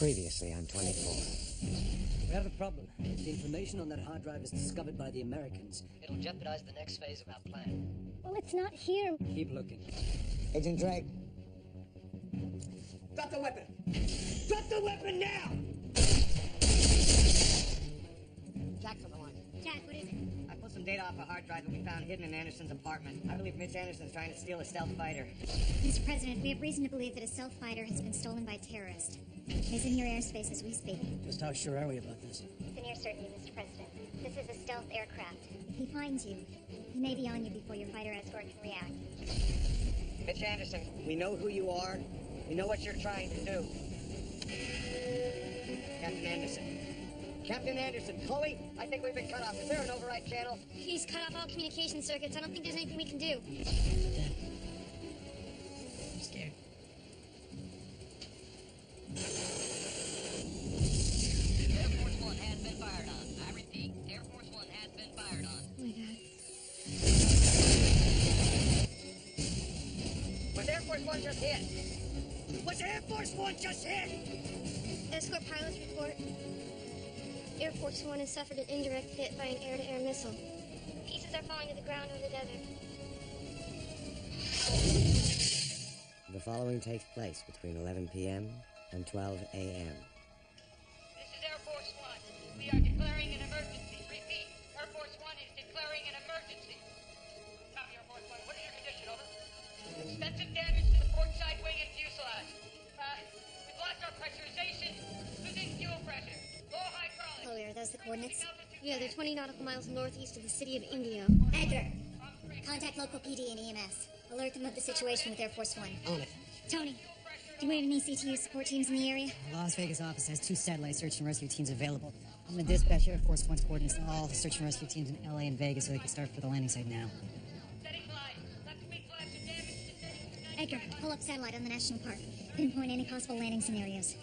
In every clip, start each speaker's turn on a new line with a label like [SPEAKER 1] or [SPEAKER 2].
[SPEAKER 1] Previously on 24.
[SPEAKER 2] We have a problem. If the information on that hard drive is discovered by the Americans, it'll jeopardize the next phase of our plan.
[SPEAKER 3] Well, it's not here.
[SPEAKER 2] Keep looking.
[SPEAKER 1] Agent Drake.
[SPEAKER 2] Drop the weapon! Drop the weapon now!
[SPEAKER 4] Jack's on the line.
[SPEAKER 3] Jack, what is it?
[SPEAKER 4] I pulled some data off a hard drive that we found hidden in Anderson's apartment. I believe Mitch Anderson's trying to steal a stealth fighter.
[SPEAKER 3] Mr. President, we have reason to believe that a stealth fighter has been stolen by a terrorist. He's in your airspace as we speak.
[SPEAKER 2] Just how sure are we about this?
[SPEAKER 3] It's a near certainty, Mr. President. This is a stealth aircraft. If he finds you, he may be on you before your fighter escort can react.
[SPEAKER 4] Mitch Anderson, we know who you are. We know what you're trying to do. Captain Anderson. Captain Anderson, Chloe, I think we've been cut off. Is there an override channel?
[SPEAKER 3] He's cut off all communication circuits. I don't think there's anything we can do.
[SPEAKER 2] I'm scared.
[SPEAKER 5] Air Force One has been fired on. I repeat, Air Force One has been fired on.
[SPEAKER 3] Oh my God.
[SPEAKER 4] Was Air Force One just hit? Was Air Force One just hit?
[SPEAKER 3] Escort pilots report. Air Force One has suffered an indirect hit by an air-to-air missile. Pieces are falling to the ground over the desert.
[SPEAKER 1] The following takes place between 11 p.m. and 12 a.m.
[SPEAKER 5] This is Air Force One. We are declaring an emergency. Repeat, Air Force One is declaring an emergency. Copy, Air Force One. What is your condition, over? Extensive damage to the port side wing and fuselage. We've lost our pressurization, losing fuel pressure. Low hydraulics.
[SPEAKER 3] Chloe, are those the coordinates? Yeah, they're 20 nautical miles northeast of the city of Indio. Edgar, contact local PD and EMS. Alert them of the situation with Air Force One.
[SPEAKER 2] On it.
[SPEAKER 3] Tony, do we have any CTU support teams in the area?
[SPEAKER 6] The Las Vegas office has 2 satellite search and rescue teams available. I'm going to dispatch Air Force One's coordinates to all the search and rescue teams in LA and Vegas so they can start for the landing site now.
[SPEAKER 5] Setting glide. Left wing flash of damage to setting.
[SPEAKER 3] Edgar, pull up satellite on the national park. Pinpoint any possible landing scenarios.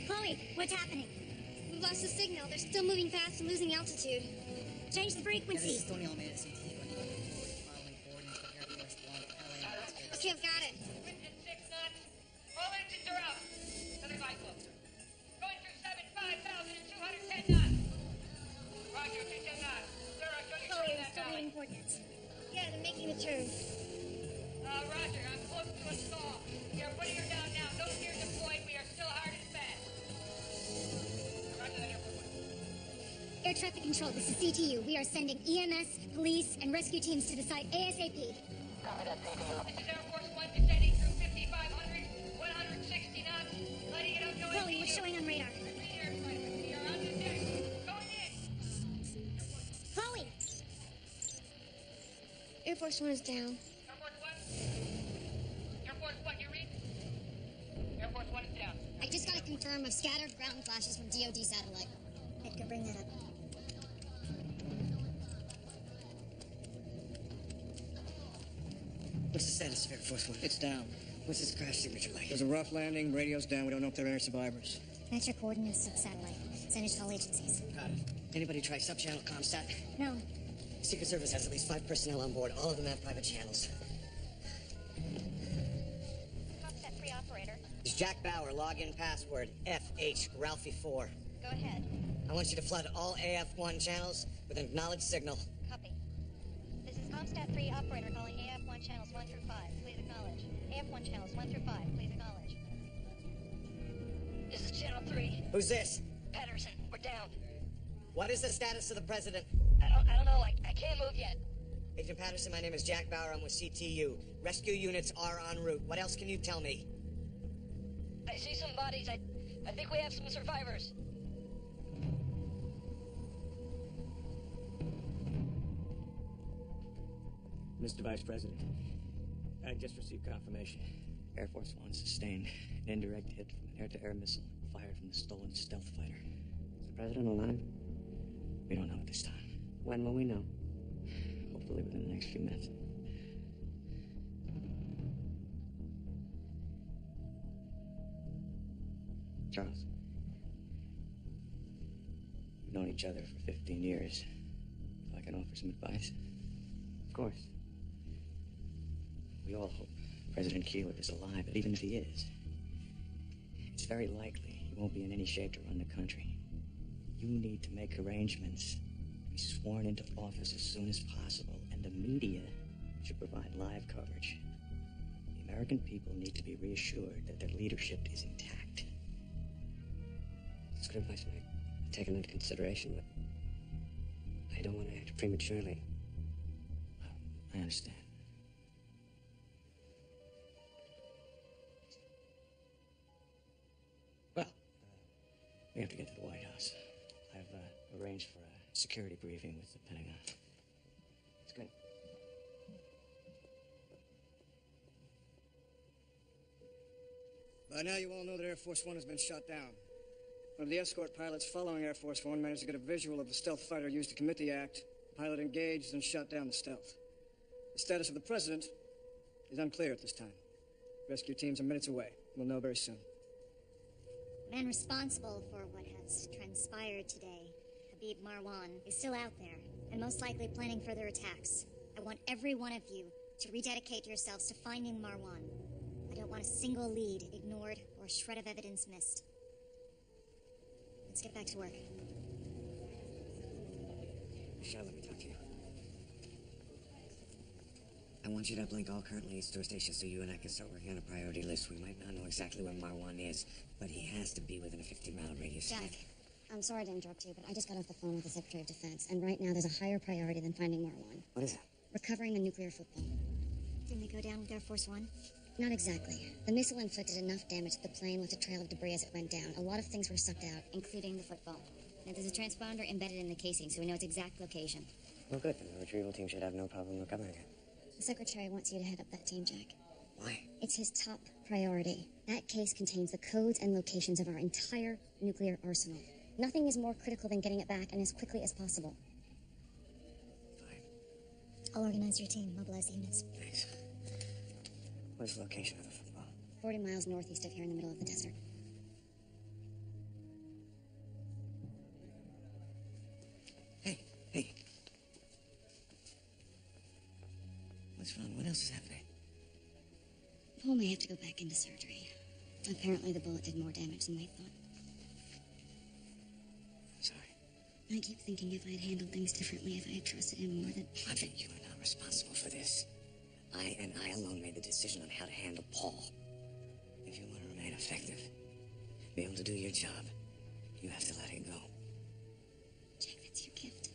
[SPEAKER 3] Chloe, what's happening? We've lost the signal. They're still moving fast and losing altitude. Change the frequency.
[SPEAKER 6] This is Tony Almeida, CTU. Following coordinates for Air Force One, LA.
[SPEAKER 3] Okay, I've got it.
[SPEAKER 5] Wind at 6 knots. All engines are out. Southern light flow. Going through 5,210 knots. Roger, 210 knots. Sir, I show you
[SPEAKER 3] Chloe,
[SPEAKER 5] that
[SPEAKER 3] we're still
[SPEAKER 5] valley.
[SPEAKER 3] waiting coordinates. Yeah, they're making the turn.
[SPEAKER 5] Roger, I'm close to a stall. We are putting her down now. No gear deployed. We are still hard and fast. Roger that, Air Force One.
[SPEAKER 3] Air traffic control, this is CTU. We are sending EMS, police, and rescue teams to the site ASAP.
[SPEAKER 5] Copy that, CTU. This is Air Force One descending through 5,500, 160 knots. Letting it up, no
[SPEAKER 3] Chloe, we're showing on radar.
[SPEAKER 5] We are on the deck. Going in.
[SPEAKER 3] Chloe! Air Force One is down.
[SPEAKER 5] Air Force One. Air Force One, you read? Air Force One is down.
[SPEAKER 3] I just got a confirm of scattered ground flashes from DoD satellite. Edgar, bring that up.
[SPEAKER 2] What's the status of Air Force One?
[SPEAKER 4] It's down.
[SPEAKER 2] What's this crash signature like?
[SPEAKER 4] It was a rough landing. Radio's down. We don't know if there are any survivors.
[SPEAKER 3] Match your coordinates to the satellite. Send it to all agencies.
[SPEAKER 2] Got it. Anybody try sub-channel ComStat?
[SPEAKER 3] No.
[SPEAKER 2] Secret Service has at least 5 personnel on board. All of them have private channels.
[SPEAKER 3] ComStat 3 operator.
[SPEAKER 4] It's Jack Bauer. Login password FH Ralphie 4.
[SPEAKER 3] Go ahead.
[SPEAKER 4] I want you to flood all AF1 channels with an acknowledged signal.
[SPEAKER 3] Copy. This is ComStat 3 operator calling AF1 channels 1 through 5. Please acknowledge. AF1 channels 1 through 5. Please acknowledge.
[SPEAKER 5] This is Channel 3.
[SPEAKER 4] Who's this?
[SPEAKER 5] Patterson, we're down.
[SPEAKER 4] What is the status of the president?
[SPEAKER 5] I don't know. I can't move yet.
[SPEAKER 4] Agent Patterson, my name is Jack Bauer. I'm with CTU. Rescue units are en route. What else can you tell me?
[SPEAKER 5] I see some bodies. I think we have some survivors.
[SPEAKER 7] Mr. Vice President, I just received confirmation. Air Force One sustained an indirect hit from an air-to-air missile fired from the stolen stealth fighter.
[SPEAKER 1] Is the president alive?
[SPEAKER 7] We don't know at this time.
[SPEAKER 1] When will we know?
[SPEAKER 7] Hopefully within the next few minutes. Charles, we've known each other for 15 years. If I can offer some advice.
[SPEAKER 1] Of course.
[SPEAKER 7] We all hope President Keeler is alive, but even if he is, it's very likely he won't be in any shape to run the country. You need to make arrangements to be sworn into office as soon as possible, and the media should provide live coverage. The American people need to be reassured that their leadership is intact.
[SPEAKER 2] It's good advice, Mike. I'll take it into consideration, but I don't want to act prematurely.
[SPEAKER 7] I understand. Well, we have to get to the White House. I've arranged for a security briefing with the Pentagon.
[SPEAKER 2] It's good.
[SPEAKER 8] By now you all know that Air Force One has been shot down. One of the escort pilots following Air Force One managed to get a visual of the stealth fighter used to commit the act. The pilot engaged and shot down the stealth. The status of the president is unclear at this time. Rescue teams are minutes away. We'll know very soon.
[SPEAKER 3] The man responsible for what has transpired today, Habib Marwan, is still out there, and most likely planning further attacks. I want every one of you to rededicate yourselves to finding Marwan. I don't want a single lead ignored or a shred of evidence missed. Let's get back to work.
[SPEAKER 4] Michelle, let me talk to you. I want you to uplink all current leads to a station so you and I can start working on a priority list. We might not know exactly where Marwan is, but he has to be within a 50-mile radius.
[SPEAKER 3] Jack, I'm sorry to interrupt you, but I just got off the phone with the Secretary of Defense, and right now there's a higher priority than finding Marwan.
[SPEAKER 4] What is it?
[SPEAKER 3] Recovering the nuclear football. Didn't it go down with Air Force One? Not exactly. The missile inflicted enough damage that the plane left a trail of debris as it went down. A lot of things were sucked out, including the football. Now, there's a transponder embedded in the casing, so we know its exact location.
[SPEAKER 4] Well, good. Then the retrieval team should have no problem recovering it.
[SPEAKER 3] The Secretary wants you to head up that team, Jack.
[SPEAKER 4] Why?
[SPEAKER 3] It's his top priority. That case contains the codes and locations of our entire nuclear arsenal. Nothing is more critical than getting it back and as quickly as possible.
[SPEAKER 4] Fine.
[SPEAKER 3] I'll organize your team, mobilize the units.
[SPEAKER 4] Thanks. Where's the location of the football?
[SPEAKER 3] 40 miles northeast of here in the middle of the desert.
[SPEAKER 4] Hey. What's wrong? What else is happening?
[SPEAKER 3] Paul may have to go back into surgery. Apparently the bullet did more damage than we thought.
[SPEAKER 4] I'm sorry.
[SPEAKER 3] I keep thinking if I had handled things differently, if I had trusted him more, that...
[SPEAKER 4] Audrey, you are not responsible for this. I alone made the decision on how to handle Paul. If you want to remain effective, be able to do your job, you have to let it go.
[SPEAKER 3] Jack, that's your gift.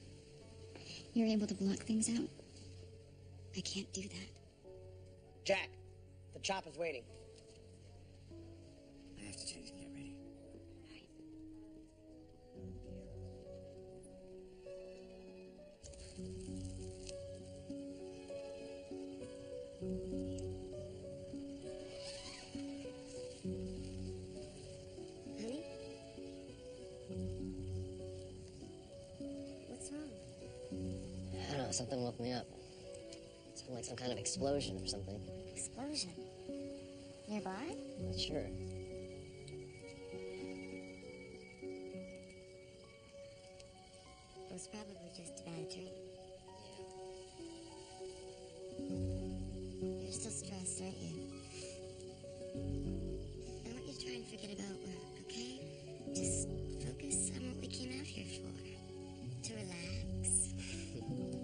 [SPEAKER 3] You're able to block things out. I can't do that.
[SPEAKER 4] Jack, the chopper's waiting. I have to change and get ready.
[SPEAKER 3] Honey? What's wrong?
[SPEAKER 2] I don't know, something woke me up. It sounded like some kind of explosion or something.
[SPEAKER 3] Explosion? Nearby?
[SPEAKER 2] Not sure.
[SPEAKER 3] It was probably just a bad dream. You're still stressed, aren't you? I want you to try and forget about work, okay? Just focus on what we came out here for. To relax.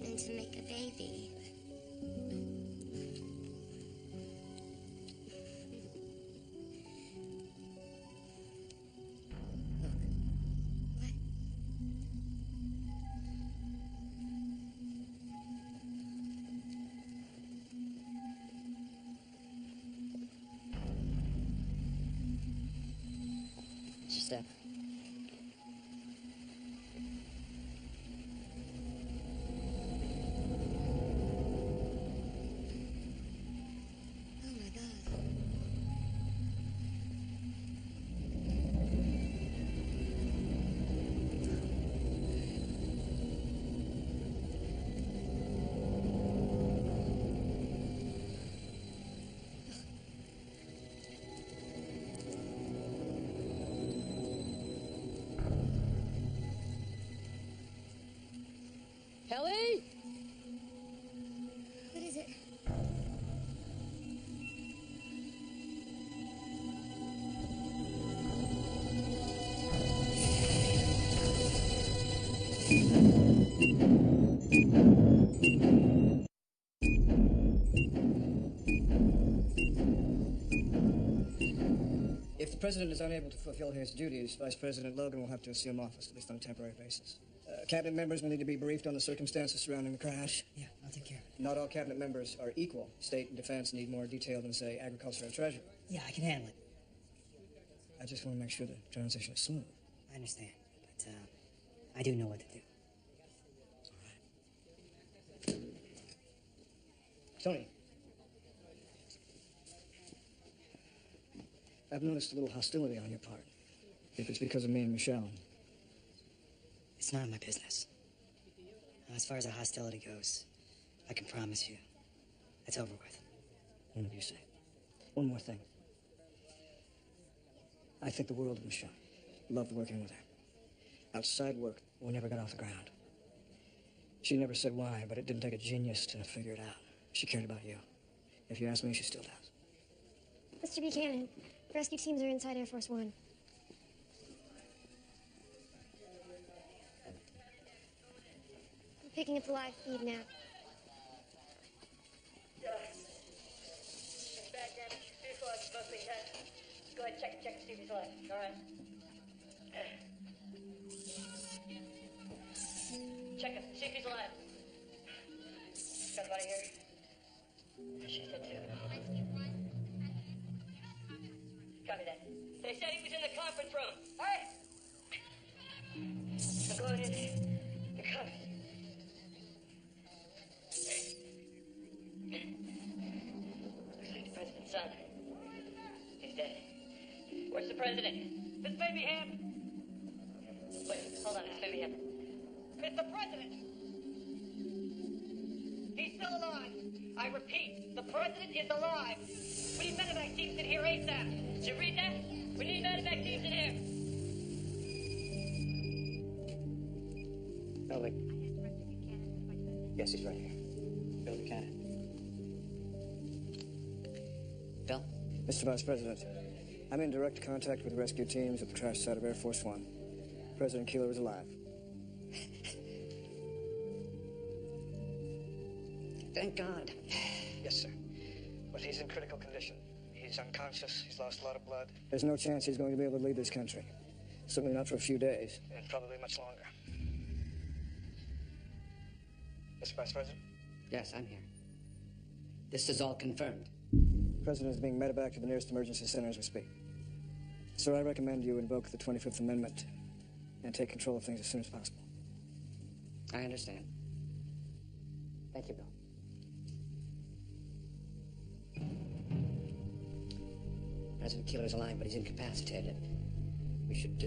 [SPEAKER 3] And to make a baby. What?
[SPEAKER 2] It's your step.
[SPEAKER 3] Oh my God.
[SPEAKER 2] Kelly?
[SPEAKER 3] What is it?
[SPEAKER 8] President is unable to fulfill his duties, Vice President Logan will have to assume office, at least on a temporary basis. Cabinet members will need to be briefed on the circumstances surrounding the crash.
[SPEAKER 6] Yeah, I'll take care of it.
[SPEAKER 8] Not all cabinet members are equal. State and defense need more detail than, say, agriculture or treasury.
[SPEAKER 6] Yeah, I can handle it.
[SPEAKER 8] I just want to make sure the transition is smooth.
[SPEAKER 6] I understand, but I do know what to do.
[SPEAKER 8] Tony. I've noticed a little hostility on your part. If it's because of me and Michelle.
[SPEAKER 6] It's none of my business. Now, as far as the hostility goes, I can promise you, it's over with.
[SPEAKER 8] Whatever you say. One more thing. I think the world of Michelle. Loved working with her. Outside work, we never got off the ground. She never said why, but it didn't take a genius to figure it out. She cared about you. If you ask me, she still does.
[SPEAKER 9] Mr. Buchanan, rescue teams are inside Air Force One. I'm picking up the live feed now.
[SPEAKER 5] Bad damage. Fuselage mostly intact. Go ahead, check and see if he's alive. All right. Check him. See if he's alive. Got somebody here? She's dead too. Copy that. They said he was in the conference room. All right. I'm going in. You're coming. Looks like the president's son. He's dead. Where's the president? Miss Babyham? Wait, hold on, Miss Babyham. Mr. President! He's still alive. I repeat, the president is alive. We need medevac teams in here ASAP. Did you read that? We need medevac teams in here.
[SPEAKER 7] Building. Yes, he's right here. Bill Buchanan.
[SPEAKER 2] Bill?
[SPEAKER 8] Mr. Vice President, I'm in direct contact with rescue teams at the crash site of Air Force One. President Keeler is alive.
[SPEAKER 2] Thank God.
[SPEAKER 8] Yes, sir. But he's in critical condition. He's unconscious. He's lost a lot of blood. There's no chance he's going to be able to leave this country. Certainly not for a few days, and probably much longer. Mr. Vice President?
[SPEAKER 2] Yes, I'm here. This is all confirmed.
[SPEAKER 8] The President is being medevac to the nearest emergency center as we speak. Sir, I recommend you invoke the 25th Amendment and take control of things as soon as possible.
[SPEAKER 2] I understand. Thank you, Bill. President Keeler's alive, but he's incapacitated. We should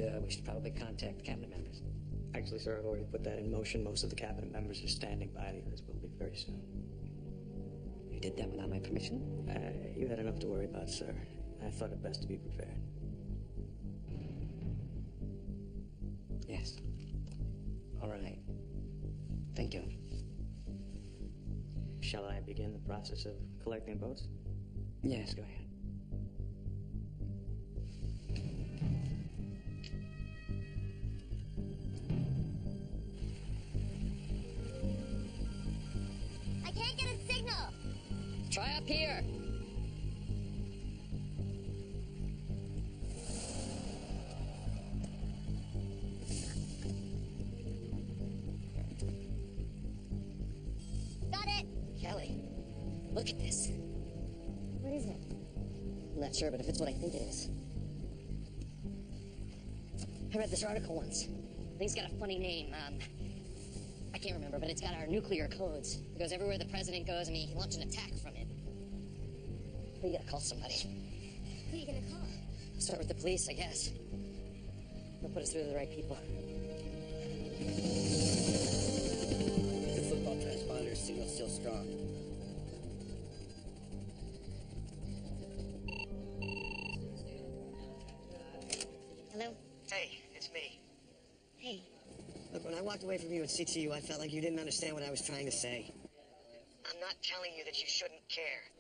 [SPEAKER 2] probably contact the cabinet members.
[SPEAKER 7] Actually, sir, I've already put that in motion. Most of the cabinet members are standing by. The others will be very soon.
[SPEAKER 2] You did that without my permission?
[SPEAKER 7] You had enough to worry about, sir. I thought it best to be prepared.
[SPEAKER 2] Yes. All right. Thank you.
[SPEAKER 7] Shall I begin the process of collecting votes?
[SPEAKER 2] Yes, go ahead.
[SPEAKER 3] I can't get a signal.
[SPEAKER 2] Try up here.
[SPEAKER 3] Got it.
[SPEAKER 2] Kelly, look at this.
[SPEAKER 3] What is it?
[SPEAKER 2] I'm not sure, but if it's what I think it is. I read this article once. I think it's got a funny name. I can't remember, but it's got our nuclear codes. It goes everywhere the president goes, and he launched an attack from it. We gotta call somebody.
[SPEAKER 3] Who are you gonna call?
[SPEAKER 2] Start with the police, I guess. They'll put us through to the right people.
[SPEAKER 1] The football transponder signal's still strong.
[SPEAKER 2] Hello?
[SPEAKER 8] Hey, it's me.
[SPEAKER 2] Hey.
[SPEAKER 4] Look, when I walked away from you at CTU, I felt like you didn't understand what I was trying to say. I'm not telling you that you shouldn't care.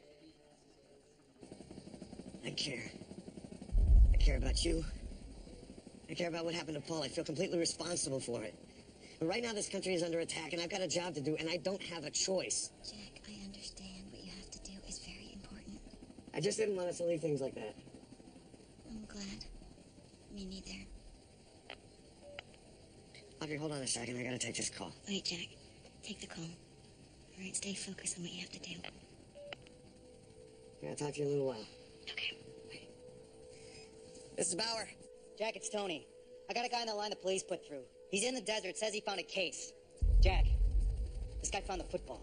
[SPEAKER 4] I care. I care about you. I care about what happened to Paul. I feel completely responsible for it. But right now, this country is under attack, and I've got a job to do, and I don't have a choice.
[SPEAKER 3] Jack, I understand what you have to do is very important.
[SPEAKER 4] I just didn't want us to leave things like that.
[SPEAKER 3] I'm glad. Me neither.
[SPEAKER 4] Audrey, hold on a second. I gotta take this call.
[SPEAKER 3] Wait, Jack. Take the call. All right, stay focused on what you have to do.
[SPEAKER 4] Yeah, I'll talk to you in a little while.
[SPEAKER 3] Okay.
[SPEAKER 2] This is Bauer. Jack, it's Tony. I got a guy on the line the police put through. He's in the desert, says he found a case. Jack, this guy found the football.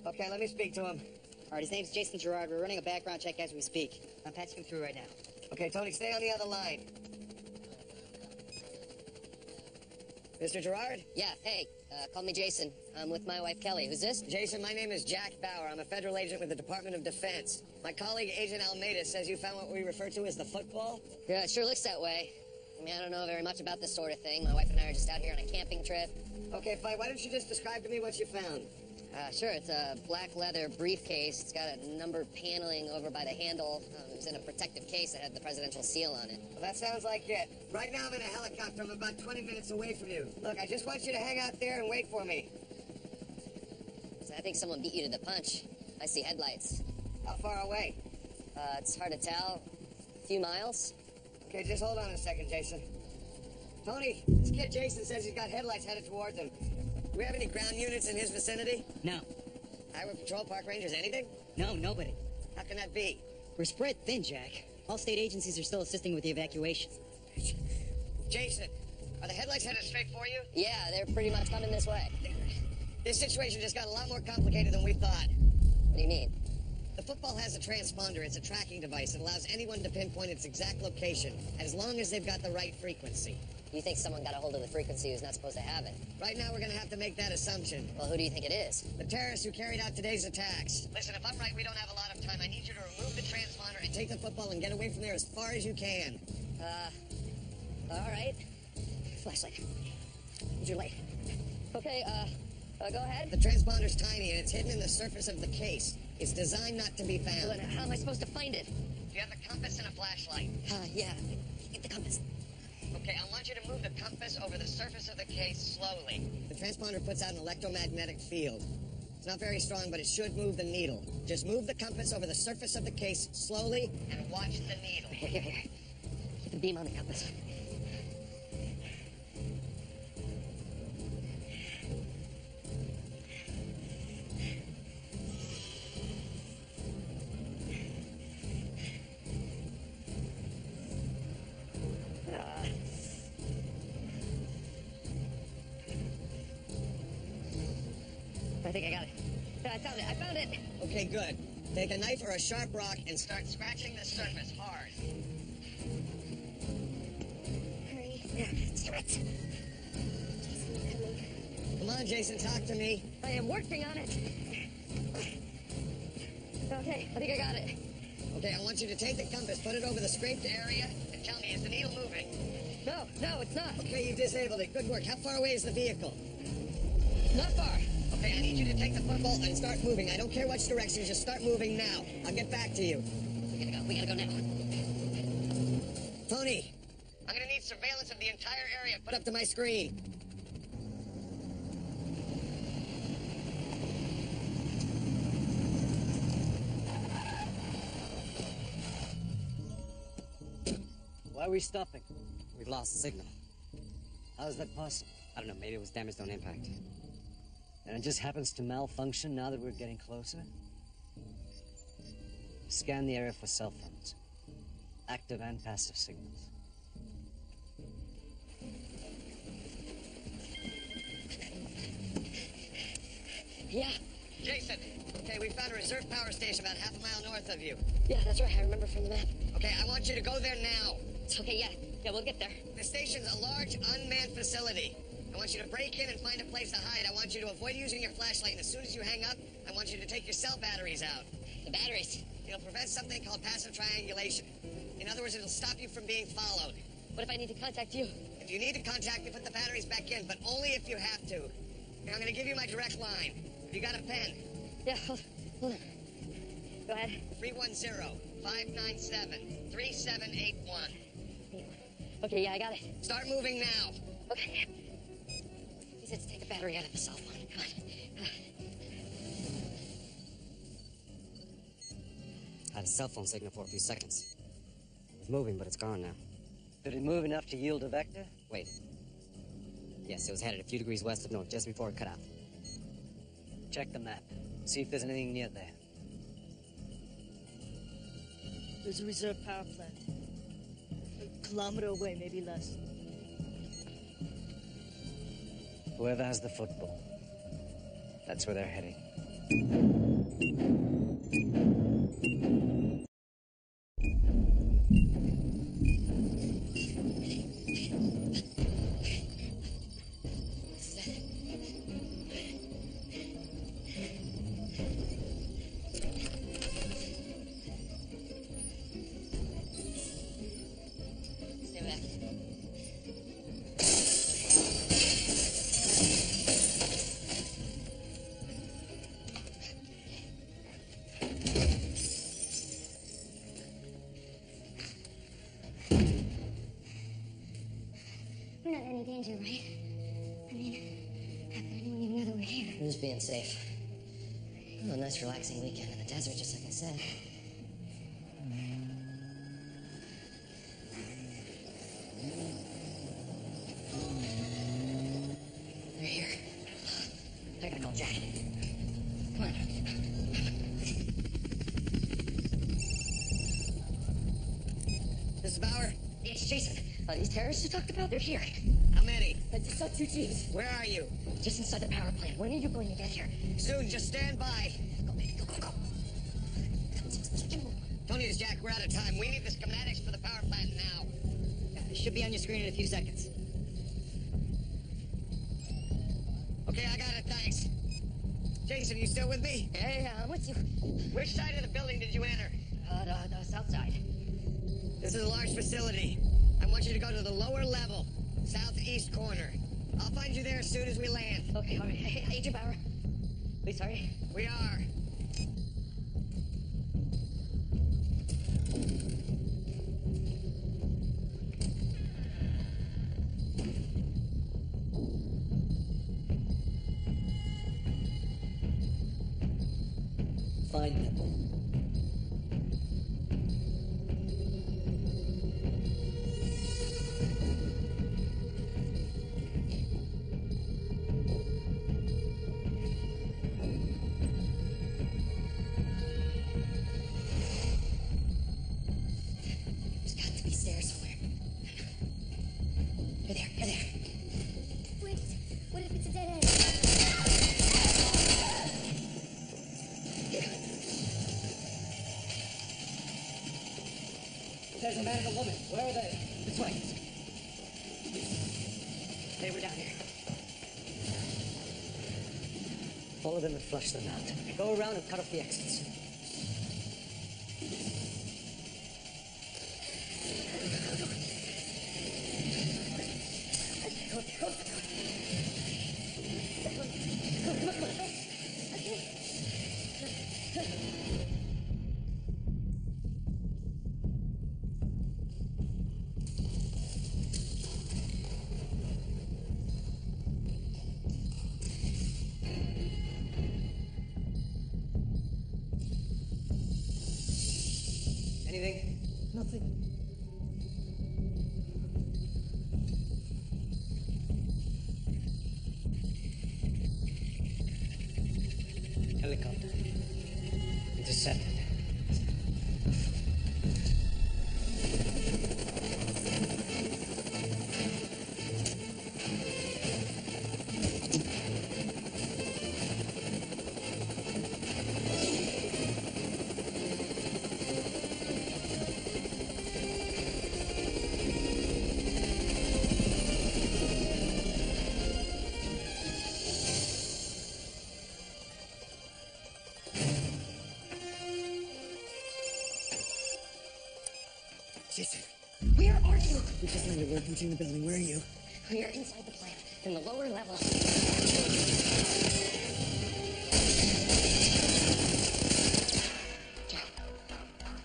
[SPEAKER 4] Okay, let me speak to him.
[SPEAKER 2] All right, his name's Jason Gerard. We're running a background check as we speak. I'm patching him through right now.
[SPEAKER 4] Okay, Tony, stay on the other line. Mr. Gerard?
[SPEAKER 2] Yeah, hey, call me Jason. I'm with my wife, Kelly. Who's this?
[SPEAKER 4] Jason, my name is Jack Bauer. I'm a federal agent with the Department of Defense. My colleague, Agent Almeida, says you found what we refer to as the football?
[SPEAKER 2] Yeah, it sure looks that way. I mean, I don't know very much about this sort of thing. My wife and I are just out here on a camping trip.
[SPEAKER 4] Okay, fine. Why don't you just describe to me what you found?
[SPEAKER 2] Sure, it's a black leather briefcase. It's got a numbered paneling over by the handle. It was in a protective case that had the presidential seal on it.
[SPEAKER 4] Well, that sounds like it. Right now I'm in a helicopter. I'm about 20 minutes away from you. Look, I just want you to hang out there and wait for me.
[SPEAKER 2] So I think someone beat you to the punch. I see headlights.
[SPEAKER 4] How far away?
[SPEAKER 2] It's hard to tell. A few miles.
[SPEAKER 4] Okay, just hold on a second, Jason. Tony, this kid Jason says he's got headlights headed towards him. Do we have any ground units in his vicinity?
[SPEAKER 2] No.
[SPEAKER 4] Highway Patrol, Park Rangers, anything?
[SPEAKER 2] No, nobody.
[SPEAKER 4] How can that be?
[SPEAKER 2] We're spread thin, Jack. All state agencies are still assisting with the evacuation.
[SPEAKER 4] Jason, are the headlights headed straight for you?
[SPEAKER 2] Yeah, they're pretty much coming this way.
[SPEAKER 4] This situation just got a lot more complicated than we thought.
[SPEAKER 2] What do you mean?
[SPEAKER 4] The football has a transponder. It's a tracking device that allows anyone to pinpoint its exact location, as long as they've got the right frequency.
[SPEAKER 2] You think someone got a hold of the frequency who's not supposed to have it?
[SPEAKER 4] Right now, we're going to have to make that assumption.
[SPEAKER 2] Well, who do you think it is?
[SPEAKER 4] The terrorists who carried out today's attacks. Listen, if I'm right, we don't have a lot of time. I need you to remove the transponder and take the football and get away from there as far as you can.
[SPEAKER 2] All right. Flashlight. Where's your light? Okay, go ahead.
[SPEAKER 4] The transponder's tiny and it's hidden in the surface of the case. It's designed not to be found.
[SPEAKER 2] Well, then how am I supposed to find it?
[SPEAKER 4] Do you have a compass and a flashlight?
[SPEAKER 2] Yeah. Get the compass.
[SPEAKER 4] Okay, I want you to move the compass over the surface of the case slowly. The transponder puts out an electromagnetic field. It's not very strong, but it should move the needle. Just move the compass over the surface of the case slowly and watch the needle.
[SPEAKER 2] Here. Keep the beam on the compass. I think I got it. I found it.
[SPEAKER 4] Okay, good. Take a knife or a sharp rock and start scratching the surface hard.
[SPEAKER 3] Hurry.
[SPEAKER 2] Yeah, let's do it.
[SPEAKER 3] Jason's coming.
[SPEAKER 4] Come on, Jason, talk to me.
[SPEAKER 2] I am working on it. Okay, I think I got it.
[SPEAKER 4] Okay, I want you to take the compass, put it over the scraped area, and tell me, is the needle moving?
[SPEAKER 2] No, it's not.
[SPEAKER 4] Okay, you disabled it. Good work. How far away is the vehicle?
[SPEAKER 2] Not far.
[SPEAKER 4] Okay, I need you to take the football and start moving. I don't care which direction, just start moving now. I'll get back to you.
[SPEAKER 2] We gotta go now.
[SPEAKER 4] Tony, I'm gonna need surveillance of the entire area put up to my screen.
[SPEAKER 10] Why are we stopping? We've lost the signal. How is that possible? I don't know, maybe it was damaged on impact. And it just happens to malfunction now that we're getting closer? Scan the area for cell phones. Active and passive signals.
[SPEAKER 2] Yeah.
[SPEAKER 4] Jason, okay, we found a reserve power station about half a mile north of you.
[SPEAKER 2] Yeah, that's right. I remember from the map.
[SPEAKER 4] Okay, I want you to go there now.
[SPEAKER 2] It's okay, yeah. Yeah, we'll get there.
[SPEAKER 4] The station's a large, unmanned facility. I want you to break in and find a place to hide. I want you to avoid using your flashlight, and as soon as you hang up, I want you to take your cell batteries out.
[SPEAKER 2] The batteries?
[SPEAKER 4] It'll prevent something called passive triangulation. In other words, it'll stop you from being followed.
[SPEAKER 2] What if I need to contact you?
[SPEAKER 4] If you need to contact me, put the batteries back in, but only if you have to. And I'm gonna give you my direct line. Have you got a pen?
[SPEAKER 2] Yeah, hold on. Go ahead.
[SPEAKER 4] 310-597-3781.
[SPEAKER 2] Okay, yeah, I got it.
[SPEAKER 4] Start moving now.
[SPEAKER 2] Okay. He said to take the battery out of the cell phone. Come on.
[SPEAKER 10] Had a cell phone signal for a few seconds. It's moving, but it's gone now.
[SPEAKER 7] Did it move enough to yield a vector?
[SPEAKER 10] Wait. Yes, it was headed a few degrees west of north, just before it cut out.
[SPEAKER 7] Check the map. See if there's anything near there.
[SPEAKER 11] There's a reserve power plant. A kilometer away, maybe less.
[SPEAKER 7] Whoever has the football, that's where they're heading.
[SPEAKER 2] Stay back.
[SPEAKER 3] We're not in any danger, right? I mean, how could anyone even know that we're here?
[SPEAKER 2] We're just being safe. Oh, a nice relaxing weekend in the desert, just like I said. They're here. I gotta call Jack. Come on.
[SPEAKER 4] This is Bauer.
[SPEAKER 2] It's Jason. These terrorists you talked about, they're here.
[SPEAKER 4] How many?
[SPEAKER 2] I just saw two G's.
[SPEAKER 4] Where are you?
[SPEAKER 2] Just inside the power plant. When are you going to get here?
[SPEAKER 4] Soon, just stand by.
[SPEAKER 2] Go, baby, go, go, go.
[SPEAKER 4] Tony, it's Jack. We're out of time. We need the schematics for the power plant now.
[SPEAKER 2] It should be on your screen in a few seconds.
[SPEAKER 4] Okay, I got it. Thanks. Jason, you still with me?
[SPEAKER 2] Hey, I'm with you.
[SPEAKER 4] Which side of the building did you enter?
[SPEAKER 2] The south side.
[SPEAKER 4] This is a large facility. I want you to go to the lower level, southeast corner. I'll find you there as soon as we land.
[SPEAKER 2] Okay, all right. Hey, Agent Bauer. Please hurry.
[SPEAKER 4] We are.
[SPEAKER 2] Find them. There's got to be stairs somewhere. You're there, you're there.
[SPEAKER 3] Wait, what if it's a dead end?
[SPEAKER 2] Here. There's a man and a woman. Where are they? This way. They were down here.
[SPEAKER 10] Follow them and flush them out.
[SPEAKER 2] Go around and cut off the exits.
[SPEAKER 10] Anything?
[SPEAKER 2] Nothing.
[SPEAKER 10] Helicopter. Intercepted.
[SPEAKER 4] Jason,
[SPEAKER 2] Where are you?
[SPEAKER 4] we just landed. We're approaching the building. Where are you?
[SPEAKER 2] We are inside the plant, in the lower level.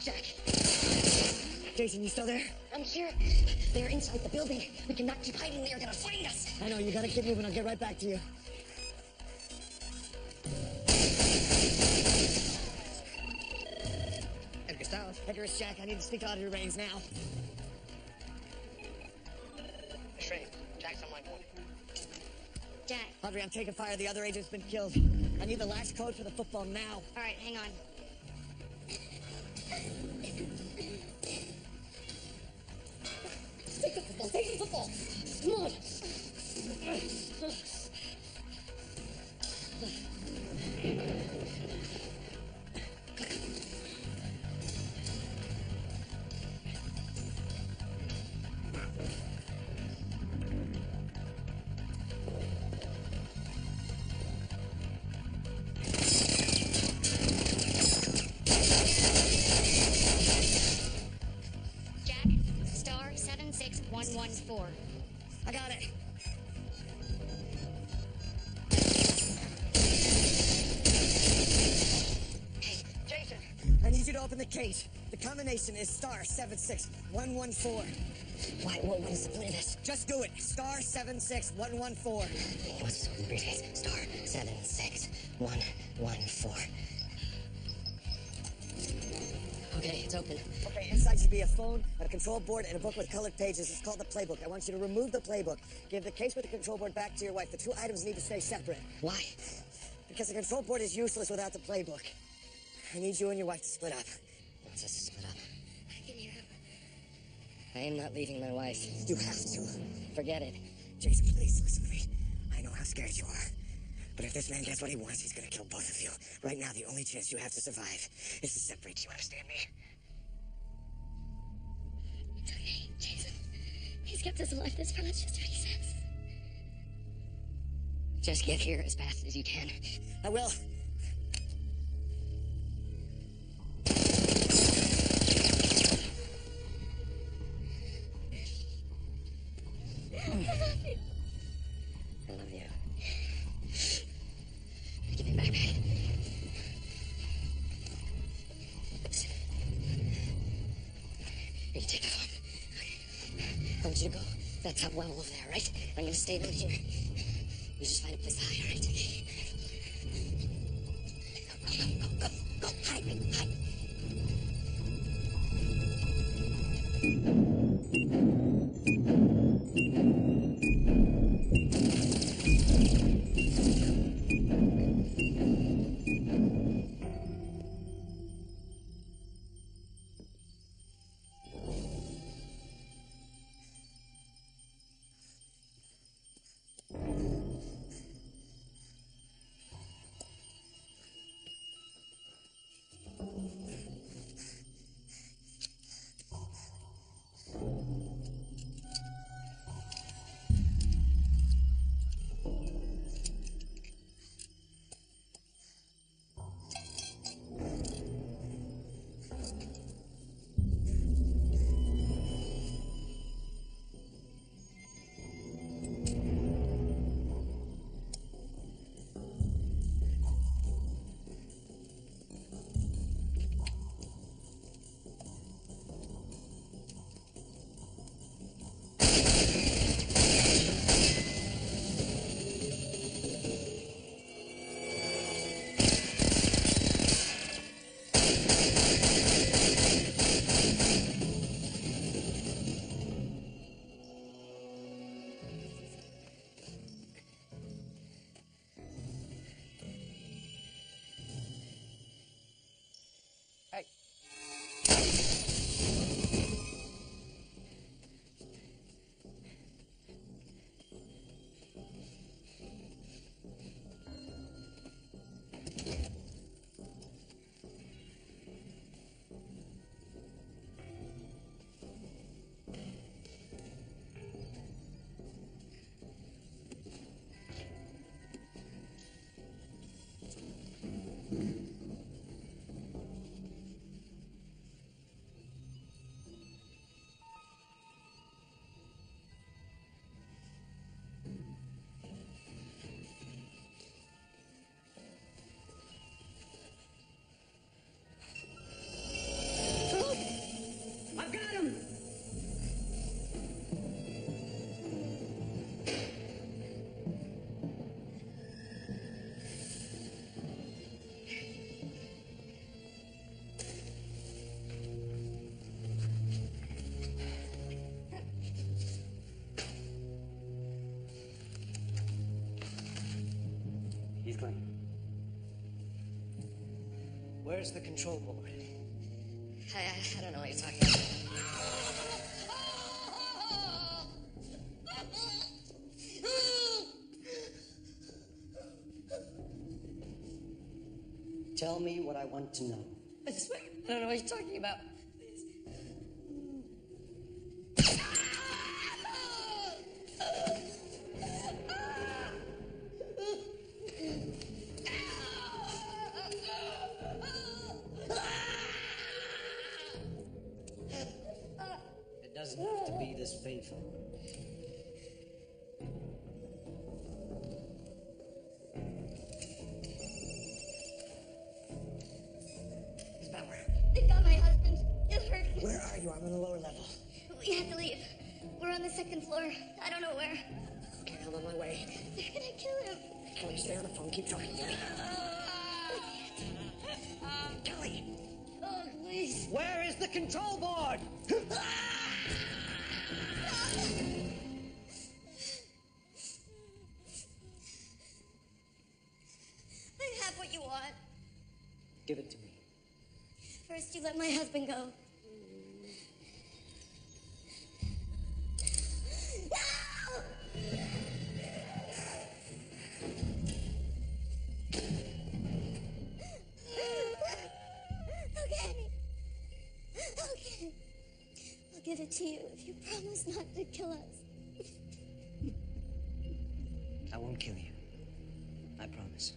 [SPEAKER 2] Jack.
[SPEAKER 4] Jason, you still there?
[SPEAKER 2] I'm here. They're inside the building. We cannot keep hiding. They're gonna find us.
[SPEAKER 4] I know. You gotta keep moving. I'll get right back to you. Icarus, Jack, I need to speak to Auditor Raines now.
[SPEAKER 2] Shrey, Jack's on line 1.
[SPEAKER 3] Jack.
[SPEAKER 4] Audrey, I'm taking fire. The other agent's been killed. I need the last code for the football now.
[SPEAKER 3] All right, hang on.
[SPEAKER 2] Take the football, take the football. Come on.
[SPEAKER 3] Jack, star 76114.
[SPEAKER 4] I got it.
[SPEAKER 2] Hey, Jason.
[SPEAKER 4] I need you to open the case. The combination is star 76114.
[SPEAKER 2] What is the point of this?
[SPEAKER 4] Just do it. Star 76114.
[SPEAKER 2] He wants us to open the briefcase. Star 76114. Okay, it's open.
[SPEAKER 4] Okay, inside should be a phone, a control board, and a book with colored pages. It's called the playbook. I want you to remove the playbook. Give the case with the control board back to your wife. The two items need to stay separate.
[SPEAKER 2] Why?
[SPEAKER 4] Because the control board is useless without the playbook. I need you and your wife to split up.
[SPEAKER 2] He wants us to split up.
[SPEAKER 3] Can you have
[SPEAKER 2] I am not leaving my wife.
[SPEAKER 4] You have to.
[SPEAKER 2] Forget it.
[SPEAKER 4] Jason, please listen to me. I know how scared you are. But if this man gets what he wants, he's gonna kill both of you. Right now, the only chance you have to survive is to separate you. Understand me?
[SPEAKER 3] It's okay, Jason. He's kept us alive this far. That's just what he says.
[SPEAKER 2] Just get here as fast as you can.
[SPEAKER 4] I will.
[SPEAKER 2] I love you. Give me my backpack. Listen. You can take the phone. I want you to go that top well over there, right? I'm gonna stay down here. You just find a place to hide, all right? Go. Hide.
[SPEAKER 10] claim. Where's the control board?
[SPEAKER 2] I don't know what you're talking about.
[SPEAKER 10] Tell me what I want to know.
[SPEAKER 2] I swear, I don't know what you're talking about.
[SPEAKER 10] It doesn't have to be this painful.
[SPEAKER 2] Miss Bauer,
[SPEAKER 9] They got my husband. It hurt.
[SPEAKER 4] Where are you? I'm on the lower level.
[SPEAKER 9] We had to leave. We're on the second floor. I don't know where.
[SPEAKER 4] Okay, I'm on my way.
[SPEAKER 9] They're gonna kill him.
[SPEAKER 4] Kelly, stay on the phone. Keep talking to me. Kelly!
[SPEAKER 9] Oh, please.
[SPEAKER 10] Where is the control board?
[SPEAKER 9] I have what you want.
[SPEAKER 10] Give it to me.
[SPEAKER 9] First, you let my husband go. Okay. Okay. I'll give it to you if you promise not to kill us.
[SPEAKER 10] I won't kill you. I promise.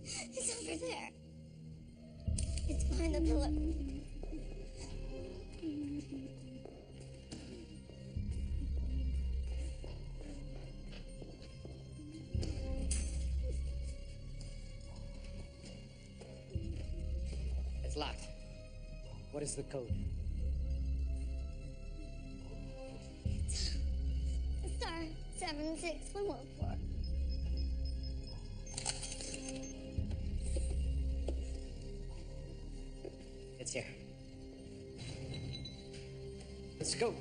[SPEAKER 9] It's over there. It's behind the pillow.
[SPEAKER 10] It's locked. What is the code?
[SPEAKER 9] Star 76114.
[SPEAKER 10] It's here. Let's go.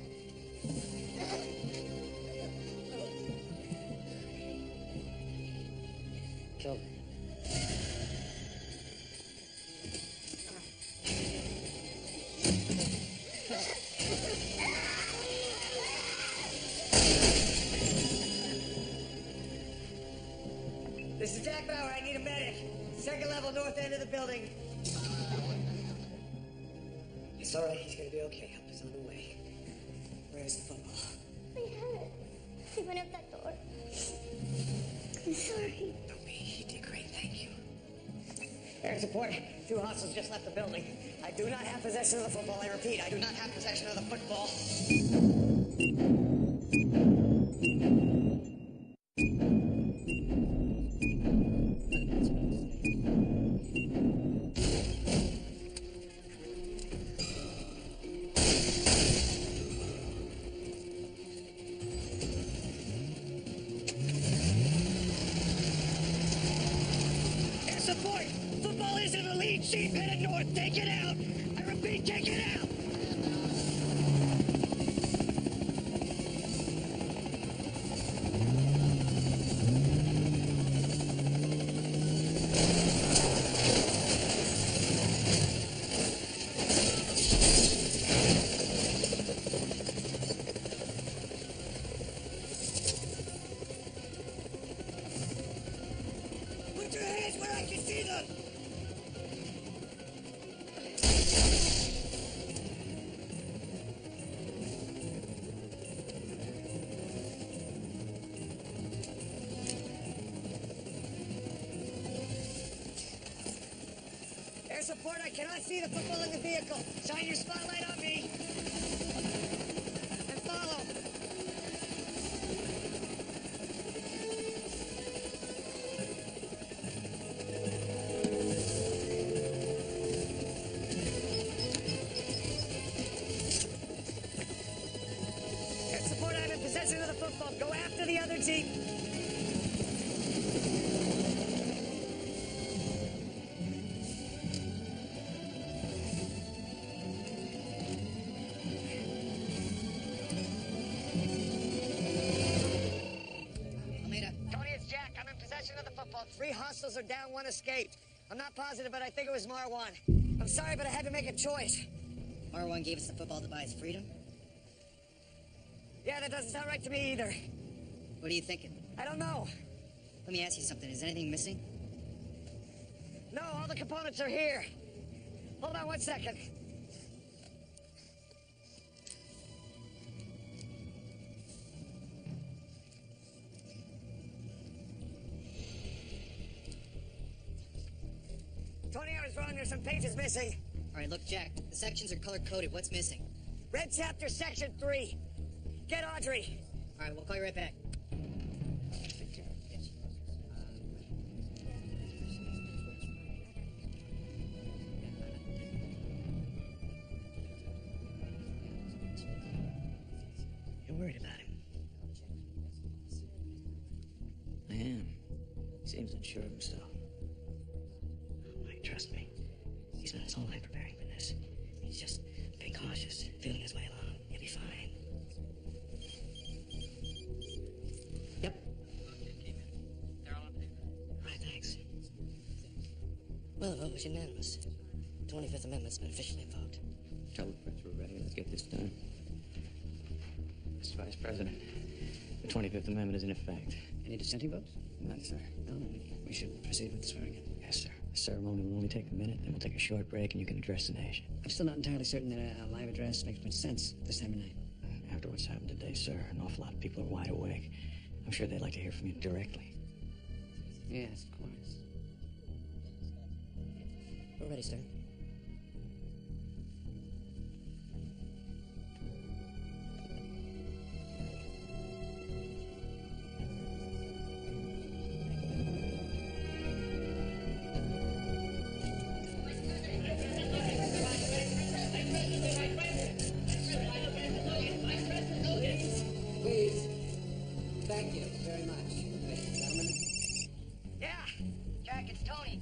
[SPEAKER 10] Kill her.
[SPEAKER 4] This is Jack Bauer. I need a medic. Second level, north end of the building. It's all right. He's gonna be okay. Help is on the way. Where's the football?
[SPEAKER 9] I had it. He went out that door. I'm sorry.
[SPEAKER 4] Don't be. He did great. Thank you. Air support. 2 hostiles just left the building. I do not have possession of the football. I repeat, I do not have possession of the football. Air support! Football is in the lead sheep headed north. Take it out! I repeat, take it out! Put your hands where I can see them! Air support, I cannot see the football in the vehicle. Shine your spotlight on me. And follow. Air support, I'm in possession of the football. Go after the other jeep. hostiles are down, one escaped. I'm not positive, but I think it was Marwan. I'm sorry, but I had to make a choice.
[SPEAKER 2] Marwan gave us the football to buy his freedom?
[SPEAKER 4] Yeah, that doesn't sound right to me either.
[SPEAKER 2] What are you thinking?
[SPEAKER 4] I don't know.
[SPEAKER 2] Let me ask you something. Is anything missing?
[SPEAKER 4] No, all the components are here. Hold on one second. Tony, I was wrong. There's some pages missing.
[SPEAKER 2] All right, look, Jack. The sections are color-coded. What's missing?
[SPEAKER 4] Red chapter, section 3. Get Audrey.
[SPEAKER 2] All right, we'll call you right back.
[SPEAKER 7] You're worried about him. I am. He seems unsure of himself. Mike, trust me. He's spent his whole life preparing for this. He's just being cautious, feeling his way along. He'll be fine. Yep. Right, thanks.
[SPEAKER 2] Well, the vote was unanimous. The 25th Amendment's been officially invoked.
[SPEAKER 7] Tell the press we're ready. Let's get this done. Mr. Vice President, the 25th Amendment is in effect.
[SPEAKER 10] Any dissenting votes?
[SPEAKER 7] None, sir.
[SPEAKER 10] No, we should proceed with the swearing in.
[SPEAKER 7] Yes, sir. The ceremony will only take a minute, then we'll take a short break and you can address the nation.
[SPEAKER 10] I'm still not entirely certain that a live address makes much sense this time of night.
[SPEAKER 7] After what's happened today, sir, an awful lot of people are wide awake. I'm sure they'd like to hear from you directly.
[SPEAKER 10] Yes, of course.
[SPEAKER 2] We're ready, sir.
[SPEAKER 10] Please. Thank you very much. Gentlemen.
[SPEAKER 4] Yeah, Jack, it's Tony.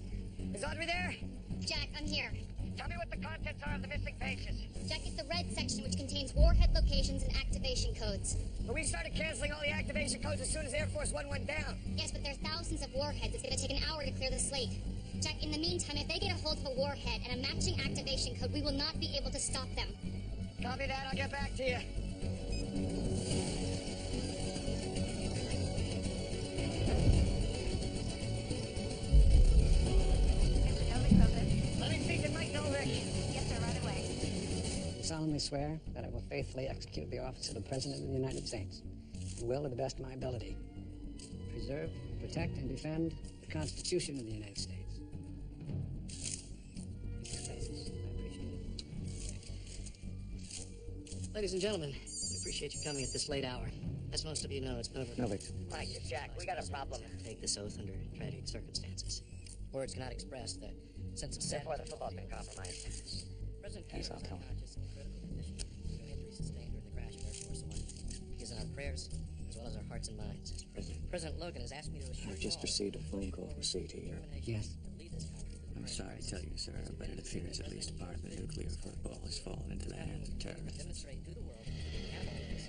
[SPEAKER 4] Is Audrey there?
[SPEAKER 3] Jack, I'm here.
[SPEAKER 4] Tell me what the contents are of the missing pages.
[SPEAKER 3] Jack, it's the red section, which contains warhead locations and activation codes.
[SPEAKER 4] But we started canceling all the activation codes as soon as Air Force One went down.
[SPEAKER 3] Yes, but there are thousands of warheads. It's going to take an hour to clear the slate. Jack, in the meantime, if they get a hold of a warhead and a matching activation code, we will not be able to stop them.
[SPEAKER 4] Copy that. I'll get back to you. Let me speak to Mike Novick.
[SPEAKER 9] Yes, sir, right away.
[SPEAKER 10] Solemnly swear that I will faithfully execute the office of the President of the United States, and will, to the best of my ability, preserve, protect, and defend the Constitution of the United States.
[SPEAKER 2] Ladies and gentlemen, we appreciate you coming at this late hour. As most of you know, it's been over...
[SPEAKER 7] Novick.
[SPEAKER 4] Mike, Jack, we got a problem.
[SPEAKER 2] Take this oath under tragic circumstances. Words cannot express the sense of sadness.
[SPEAKER 4] Therefore, the football's been compromised.
[SPEAKER 2] President
[SPEAKER 7] Yes,
[SPEAKER 2] Carter
[SPEAKER 7] I'll
[SPEAKER 2] is
[SPEAKER 7] tell him.
[SPEAKER 2] unconscious and in critical condition due to injuries sustained during the crash of Air Force One. He is in our prayers, as well as our hearts and minds. President Logan has asked me to assure
[SPEAKER 7] I've
[SPEAKER 2] you
[SPEAKER 7] just
[SPEAKER 2] all
[SPEAKER 7] received a phone call from CTU.
[SPEAKER 10] Yes.
[SPEAKER 2] to lead this country through the
[SPEAKER 7] I'm sorry to tell you, sir, but it appears at least part of the nuclear football has fallen into the hands of terrorists.
[SPEAKER 2] demonstrate to the world the